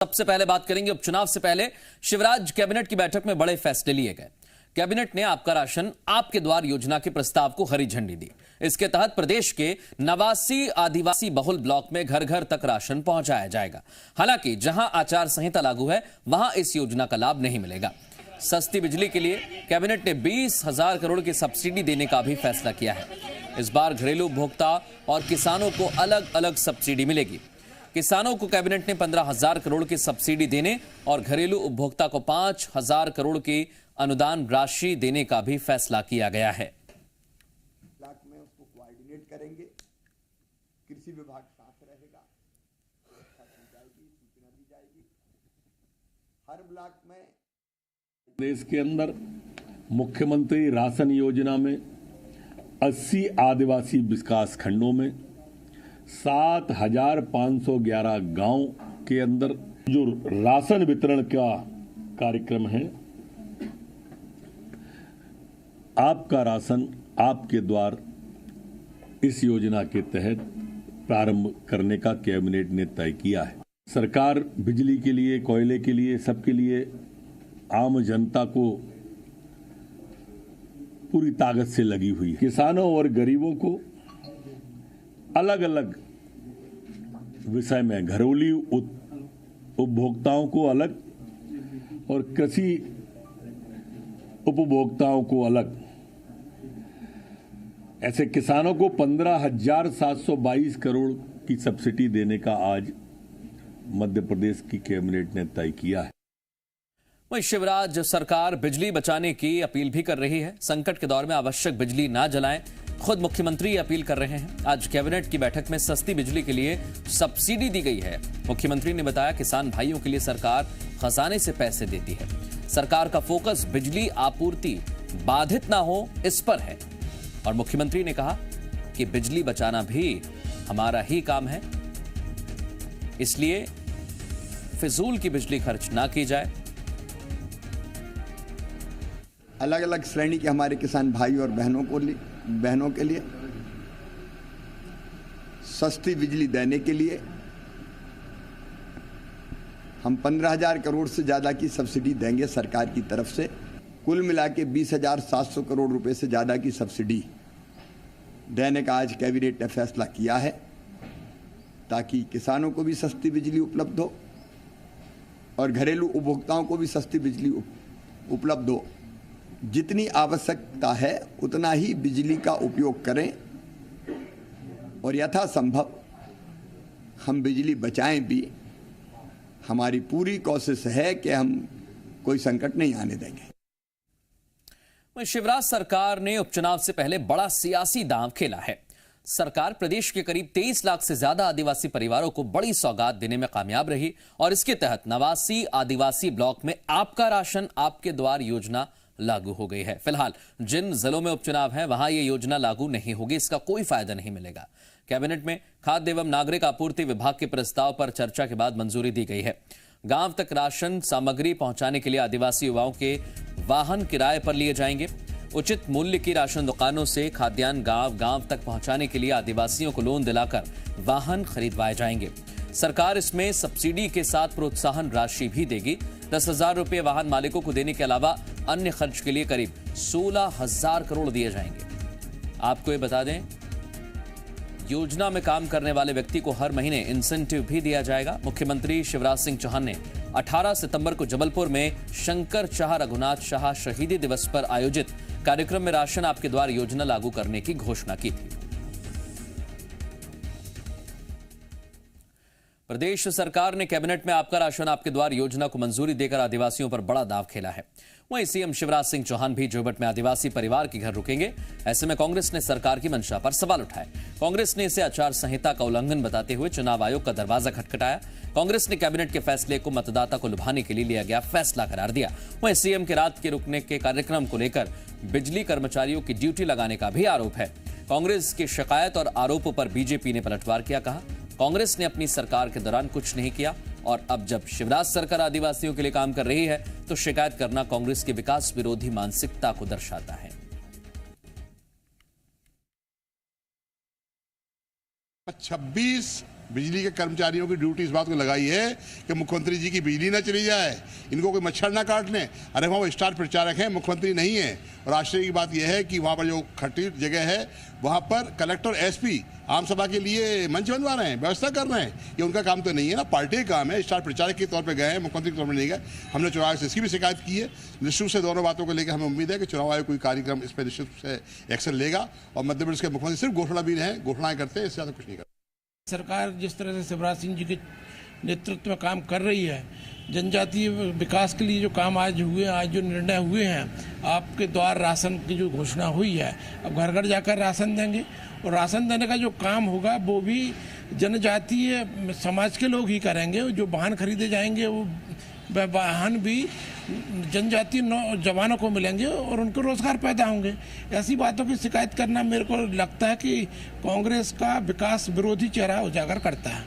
सबसे पहले बात करेंगे उपचुनाव से पहले शिवराज कैबिनेट की बैठक में बड़े फैसले लिए गए। कैबिनेट ने आपका राशन आपके द्वार योजना के प्रस्ताव को हरी झंडी दी। इसके तहत प्रदेश के 89 आदिवासी बहुल ब्लॉक में घर घर तक राशन पहुंचाया जाएगा। हालांकि जहां आचार संहिता लागू है वहां इस योजना का लाभ नहीं मिलेगा। सस्ती बिजली के लिए कैबिनेट ने 20,000 करोड़ की सब्सिडी देने का भी फैसला किया है। इस बार घरेलू उपभोक्ता और किसानों को अलग अलग सब्सिडी मिलेगी। किसानों को कैबिनेट ने 15,000 करोड़ की सब्सिडी देने और घरेलू उपभोक्ता को 5,000 करोड़ की अनुदान राशि देने का भी फैसला किया गया है। ब्लॉक में उसको कोऑर्डिनेट करेंगे, कृषि विभाग साथ रहेगा, व्यवस्था की जाएगी, सूचना दी जाएगी। हर ब्लॉक में देश के अंदर मुख्यमंत्री राशन योजना में 80 आदिवासी विकास खंडों में 7,511 गांव के अंदर जो राशन वितरण का कार्यक्रम है, आपका राशन आपके द्वार इस योजना के तहत प्रारंभ करने का कैबिनेट ने तय किया है। सरकार बिजली के लिए, कोयले के लिए, सबके लिए आम जनता को पूरी ताकत से लगी हुई है। किसानों और गरीबों को अलग अलग विषय में, घरेलू उपभोक्ताओं को अलग और कृषि उपभोक्ताओं को अलग, ऐसे किसानों को 15,722 करोड़ की सब्सिडी देने का आज मध्य प्रदेश की कैबिनेट ने तय किया है। वहीं शिवराज सरकार बिजली बचाने की अपील भी कर रही है। संकट के दौर में आवश्यक बिजली ना जलाएं, खुद मुख्यमंत्री अपील कर रहे हैं। आज कैबिनेट की बैठक में सस्ती बिजली के लिए सब्सिडी दी गई है। मुख्यमंत्री ने बताया किसान भाइयों के लिए सरकार खजाने से पैसे देती है। सरकार का फोकस बिजली आपूर्ति बाधित ना हो इस पर है और मुख्यमंत्री ने कहा कि बिजली बचाना भी हमारा ही काम है, इसलिए फिजूल की बिजली खर्च ना की जाए। अलग अलग श्रेणी के हमारे किसान भाई और बहनों के लिए सस्ती बिजली देने के लिए हम 15,000 करोड़ से ज़्यादा की सब्सिडी देंगे सरकार की तरफ से। कुल मिला के 20,700 करोड़ रुपए से ज़्यादा की सब्सिडी देने का आज कैबिनेट ने फैसला किया है, ताकि किसानों को भी सस्ती बिजली उपलब्ध हो और घरेलू उपभोक्ताओं को भी सस्ती बिजली उपलब्ध हो। जितनी आवश्यकता है उतना ही बिजली का उपयोग करें और यथासंभव हम बिजली बचाएं भी। हमारी पूरी कोशिश है कि हम कोई संकट नहीं आने देंगे। शिवराज सरकार ने उपचुनाव से पहले बड़ा सियासी दांव खेला है। सरकार प्रदेश के करीब 23 लाख से ज्यादा आदिवासी परिवारों को बड़ी सौगात देने में कामयाब रही और इसके तहत 89 आदिवासी ब्लॉक में आपका राशन आपके द्वार योजना लागू हो गई है। फिलहाल जिन जिलों में उपचुनाव है वहां यह योजना लागू नहीं होगी, इसका कोई फायदा नहीं मिलेगा। कैबिनेट में खाद्य एवं नागरिक आपूर्ति विभाग के प्रस्ताव पर चर्चा के बाद मंजूरी दी गई है। गांव तक राशन सामग्री पहुंचाने के लिए आदिवासी युवाओं के वाहन किराए पर लिए जाएंगे। उचित मूल्य की राशन दुकानों से खाद्यान्न गांव गांव तक पहुंचाने के लिए आदिवासियों को लोन दिलाकर वाहन खरीदवाए जाएंगे। सरकार इसमें सब्सिडी के साथ प्रोत्साहन राशि भी देगी। 10,000 रुपये वाहन मालिकों को देने के अलावा अन्य खर्च के लिए करीब 16,000 करोड़ दिए जाएंगे। आपको ये बता दें, योजना में काम करने वाले व्यक्ति को हर महीने इंसेंटिव भी दिया जाएगा। मुख्यमंत्री शिवराज सिंह चौहान ने 18 सितंबर को जबलपुर में शंकर शाह रघुनाथ शाह शहीदी दिवस पर आयोजित कार्यक्रम में राशन आपके द्वार योजना लागू करने की घोषणा की थी। प्रदेश सरकार ने कैबिनेट में आपका राशन आपके द्वार योजना को मंजूरी देकर आदिवासियों पर बड़ा दांव खेला है। वहीं सीएम शिवराज सिंह चौहान भी जोबट में आदिवासी परिवार के घर रुकेंगे। ऐसे में कांग्रेस ने सरकार की मंशा पर सवाल उठाए। कांग्रेस ने इसे आचार संहिता का उल्लंघन बताते हुए चुनाव आयोग का दरवाजा खटखटाया। कांग्रेस ने कैबिनेट के फैसले को मतदाता को लुभाने के लिए लिया गया फैसला करार दिया। वहीं सीएम के रात के रुकने के कार्यक्रम को लेकर बिजली कर्मचारियों की ड्यूटी लगाने का भी आरोप है। कांग्रेस की शिकायत और आरोपों पर बीजेपी ने पलटवार किया। कहा कांग्रेस ने अपनी सरकार के दौरान कुछ नहीं किया और अब जब शिवराज सरकार आदिवासियों के लिए काम कर रही है तो शिकायत करना कांग्रेस की विकास विरोधी मानसिकता को दर्शाता है। 26 बिजली के कर्मचारियों की ड्यूटी इस बात को लगाई है कि मुख्यमंत्री जी की बिजली ना चली जाए, इनको कोई मच्छर ना काट लें। अरे वहाँ वो स्टार प्रचारक हैं, मुख्यमंत्री नहीं है। और आश्चर्य की बात यह है कि वहाँ पर जो खट्टी जगह है वहाँ पर कलेक्टर एसपी आम सभा के लिए मंच बनवा रहे हैं, व्यवस्था कर रहे हैं। ये उनका काम तो नहीं है ना, पार्टी का काम है। स्टार प्रचारक के तौर पर गए हैं, मुख्यमंत्री के तौर पर नहीं गए। हमने चुनाव आयोग से इसकी भी शिकायत की है। निश्चित रूप से दोनों बातों को लेकर हमें उम्मीद है कि चुनाव आयोग कोई कार्यक्रम इस पर निश्चित रूप से एक्शन लेगा। और मध्य प्रदेश के मुख्यमंत्री सिर्फ घोषणा भी हैं, घोषणाएं करते हैं, इससे ज़्यादा कुछ नहीं करते। सरकार जिस तरह से शिवराज सिंह जी के नेतृत्व में काम कर रही है, जनजातीय विकास के लिए जो काम आज हुए, आज जो निर्णय हुए हैं, आपके द्वार राशन की जो घोषणा हुई है, अब घर घर जाकर राशन देंगे। और राशन देने का जो काम होगा वो भी जनजातीय समाज के लोग ही करेंगे। जो वाहन खरीदे जाएंगे वो वाहन भी जनजातीय जवानों को मिलेंगे और उनको रोजगार पैदा होंगे। ऐसी बातों की शिकायत करना मेरे को लगता है कि कांग्रेस का विकास विरोधी चेहरा उजागर करता है।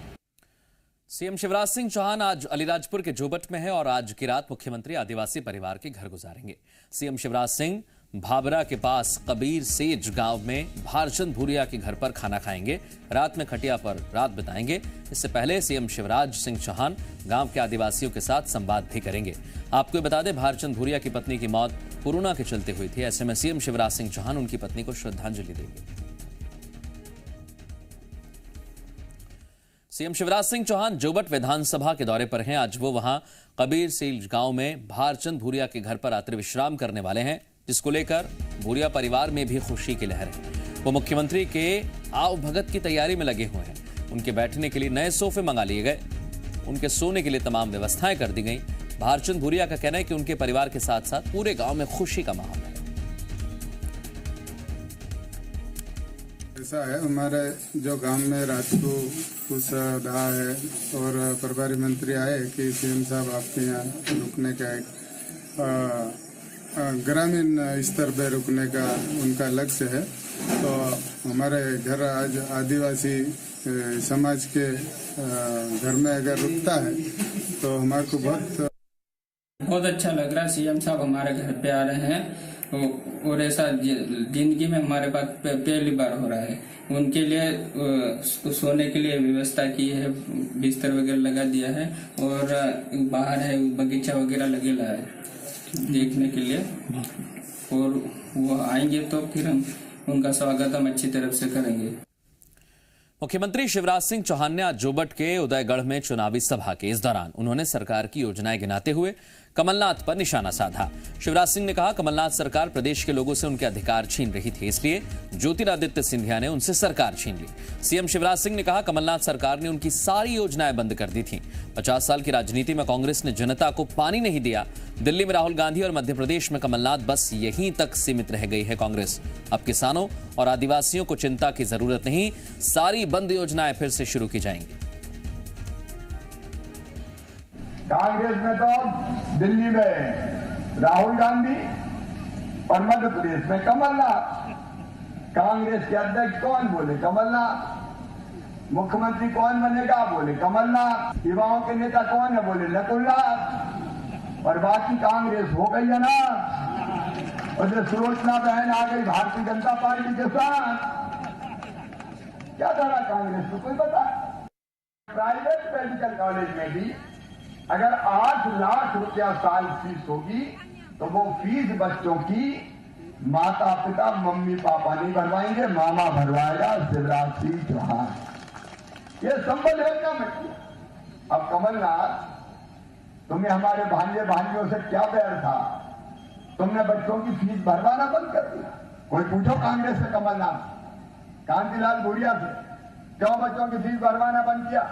सीएम शिवराज सिंह चौहान आज अलीराजपुर के जोबट में है और आज की रात मुख्यमंत्री आदिवासी परिवार के घर गुजारेंगे। सीएम शिवराज सिंह भाबरा के पास कबीर सेज गांव में भारचंद भूरिया के घर पर खाना खाएंगे। रात में खटिया पर रात बिताएंगे। इससे पहले सीएम शिवराज सिंह चौहान गांव के आदिवासियों के साथ संवाद भी करेंगे। आपको बता दें, भारचंद भूरिया की पत्नी की मौत कोरोना के चलते हुई थी। ऐसे में सीएम शिवराज सिंह चौहान उनकी पत्नी को श्रद्धांजलि देंगे। सीएम शिवराज सिंह चौहान जोबट विधानसभा के दौरे पर हैं। आज वो वहां कबीर सेज गांव में भारचंद भूरिया के घर पर रात्रि विश्राम करने वाले हैं, जिसको लेकर भूरिया परिवार में भी खुशी की लहर है। वो मुख्यमंत्री के आव भगत की तैयारी में लगे हुए हैं। उनके बैठने के लिए नए सोफे मंगा लिए गए, उनके सोने के लिए तमाम व्यवस्थाएं कर दी गई। भारचंद भूरिया का कहना है कि उनके परिवार के साथ साथ पूरे गांव में खुशी का माहौल है। ऐसा है, हमारे जो गांव में रात को कुछ रहा है और प्रभारी मंत्री आए कि सीएम साहब आपके यहाँ रुकने का एक ग्रामीण स्तर पे रुकने का उनका लक्ष्य है। तो हमारे घर आज आदिवासी समाज के घर में अगर रुकता है तो हमारे को बहुत अच्छा लग रहा है। सीएम साहब हमारे घर पे आ रहे हैं और ऐसा जिंदगी में हमारे पास पहली बार हो रहा है। उनके लिए सोने के लिए व्यवस्था की है, बिस्तर वगैरह लगा दिया है और बाहर है बगीचा वगैरह लगेला है देखने के लिए। और वो आएंगे तो फिर हम उनका स्वागत हम अच्छी तरह से करेंगे। मुख्यमंत्री शिवराज सिंह चौहान ने आज जोबट के उदयगढ़ में चुनावी सभा के इस दौरान उन्होंने सरकार की योजनाएं गिनाते हुए कमलनाथ पर निशाना साधा। शिवराज सिंह ने कहा, कमलनाथ सरकार प्रदेश के लोगों से उनके अधिकार छीन रही थी, इसलिए ज्योतिरादित्य सिंधिया ने उनसे सरकार छीन ली। सीएम शिवराज सिंह ने कहा, कमलनाथ सरकार ने उनकी सारी योजनाएं बंद कर दी थीं। 50 साल की राजनीति में कांग्रेस ने जनता को पानी नहीं दिया। दिल्ली में राहुल गांधी और मध्य प्रदेश में कमलनाथ, बस यहीं तक सीमित रह गई है कांग्रेस। अब किसानों और आदिवासियों को चिंता की जरूरत नहीं, सारी बंद योजनाएं फिर से शुरू की जाएंगी। कांग्रेस में तो दिल्ली में राहुल गांधी और मध्य प्रदेश में कमलनाथ। कांग्रेस के अध्यक्ष कौन? बोले कमलनाथ। मुख्यमंत्री कौन बनेगा? बोले कमलनाथ। युवाओं के नेता कौन है? बोले नकुलनाथ। और बाकी कांग्रेस हो गई है ना, और जो सुलोचना बहन आ गई भारतीय जनता पार्टी के साथ। क्या करा कांग्रेस को कोई बता? प्राइवेट मेडिकल कॉलेज में भी अगर 8 लाख रुपया साल फीस होगी तो वो फीस बच्चों की माता पिता मम्मी पापा नहीं भरवाएंगे, मामा भरवाएगा शिवराज सिंह चौहान। ये संबंध योजना में किया। अब कमलनाथ, तुम्हें हमारे भांजे भांजियों से क्या बैर था? तुमने बच्चों की फीस भरवाना बंद कर दिया। कोई पूछो कांग्रेस से, कमलनाथ कांतिलाल भूरिया से, क्यों बच्चों की फीस भरवाना बंद किया?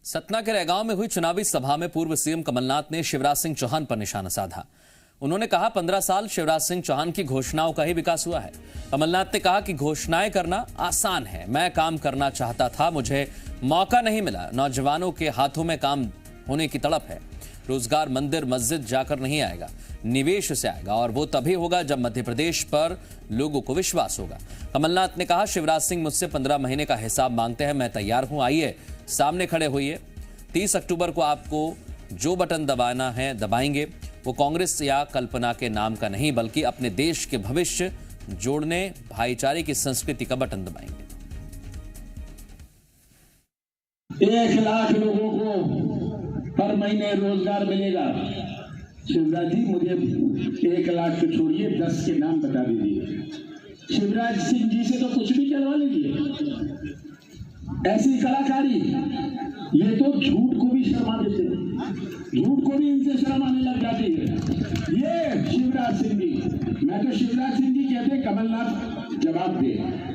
सतना के रैगांव में हुई चुनावी सभा में पूर्व सीएम कमलनाथ ने शिवराज सिंह चौहान पर निशाना साधा। उन्होंने कहा, 15 साल शिवराज सिंह चौहान की घोषणाओं का ही विकास हुआ है। कमलनाथ ने कहा कि घोषणाएं करना आसान है, मैं काम करना चाहता था, मुझे मौका नहीं मिला। नौजवानों के हाथों में काम होने की तड़प है। रोजगार मंदिर मस्जिद जाकर नहीं आएगा, निवेश से आएगा, और वो तभी होगा जब मध्य प्रदेश पर लोगों को विश्वास होगा। कमलनाथ ने कहा, शिवराज सिंह मुझसे 15 महीने का हिसाब मांगते हैं, मैं तैयार हूं, आइए सामने खड़े होइए। 30 अक्टूबर को आपको जो बटन दबाना है दबाएंगे। वो कांग्रेस या कल्पना के नाम का नहीं, बल्कि अपने देश के भविष्य जोड़ने, भाईचारे की संस्कृति का बटन दबाएंगे। 1 लाख लोगों को हर महीने रोजगार मिलेगा। शिवराज जी मुझे 1 लाख को छोड़िए 10 के नाम बता दीजिए। शिवराज सिंह जी से तो कुछ भी करवा लीजिए। ऐसी कलाकारी, ये तो झूठ को भी शर्मा देते हैं, झूठ को भी इनसे शर्म आने लग जाती है। ये शिवराज सिंह जी, मैं तो शिवराज सिंह जी कहते कमलनाथ जवाब दे,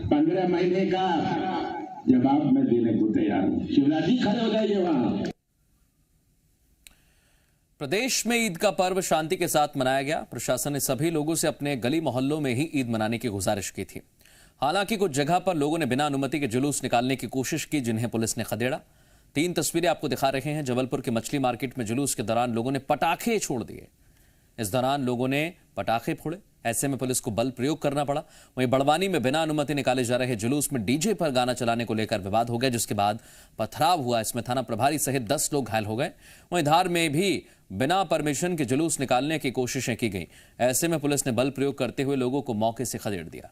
15 महीने का जवाब मैं देने को तैयार हूं। शिवराज जी खड़े हो जाइए वहां। प्रदेश में ईद का पर्व शांति के साथ मनाया गया। प्रशासन ने सभी लोगों से अपने गली मोहल्लों में ही ईद मनाने की गुजारिश की थी। हालांकि कुछ जगह पर लोगों ने बिना अनुमति के जुलूस निकालने की कोशिश की, जिन्हें पुलिस ने खदेड़ा। 3 तस्वीरें आपको दिखा रहे हैं। जबलपुर के मछली मार्केट में जुलूस के दौरान लोगों ने पटाखे छोड़ दिए। इस दौरान लोगों ने पटाखे फोड़े, ऐसे में पुलिस को बल प्रयोग करना पड़ा। वहीं बड़वानी में बिना अनुमति निकाले जा रहे जुलूस में डीजे पर गाना चलाने को लेकर विवाद हो गया, जिसके बाद पथराव हुआ। इसमें थाना प्रभारी सहित 10 लोग घायल हो गए। वहीं धार में भी बिना परमिशन के जुलूस निकालने की कोशिशें की गई। ऐसे में पुलिस ने बल प्रयोग करते हुए लोगों को मौके से खदेड़ दिया।